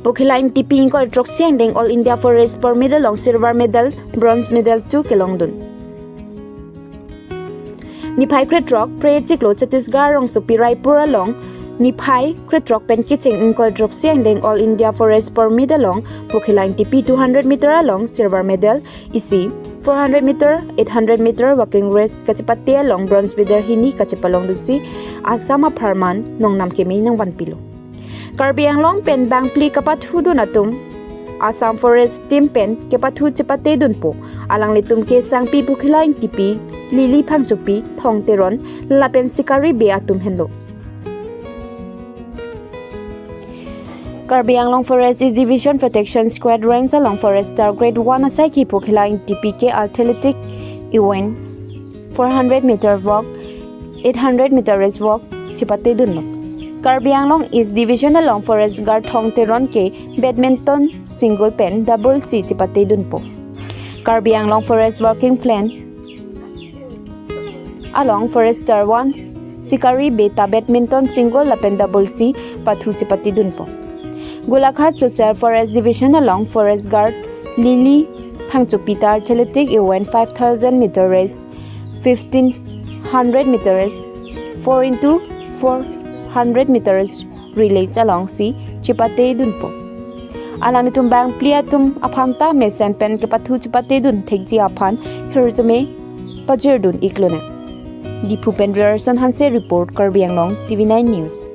Pokhila Ingtipi ko troksi angdeng All India Forest Sport Medal long silver medal, bronze medal to kelongdun. Niphai kretrok prejiklo Chhattisgarh rong supi Raipur along Niphai kretrok pen kiching ko troksi angdeng All India Forest Sport Medal long Pokhila Ingtipi 200 meter along silver medal isi 400 meter 800 meter walking race kachipate along bronze medal hini kachipalong dunsi Assam Pharman nong nam kemi nang 1 pilo. Karbi Anglong pen bang pli kapathu dunatum Assam Forest team pen kapathu chipate dunpo alang litum ke sangpi Pokhila Ingtipi lili phangchupi thongteron lapen sikari be atum henlo. Karbi Anglong Forest is Division Protection Squad ranks along Forest Star Grade 1 asai ki Pokhila Ingtipi ke athletic event 400 meter walk 800 meter race walk chipate dunlo. Karbi Anglong is division along Forest Guard Thongteron ke badminton single pen double C chipate dunpo. Karbi Anglong Forest working plan along Forest Star 1 Sikari beta badminton single lapen double C pathu chipate dunpo. Golakhat Social Forest Division along Forest Guard Lili Phangchupita athletic event 5000 meter race 1500 meter race 4x400 meters relays along si chipate dunpo. Alang nitum bang pliatum aphangta mesen pen ke pathu chipate dun thekji aphan hirzume pajir dun iklone. Dipu Pendrerson Hanse report Karbi Anglong TV9 News.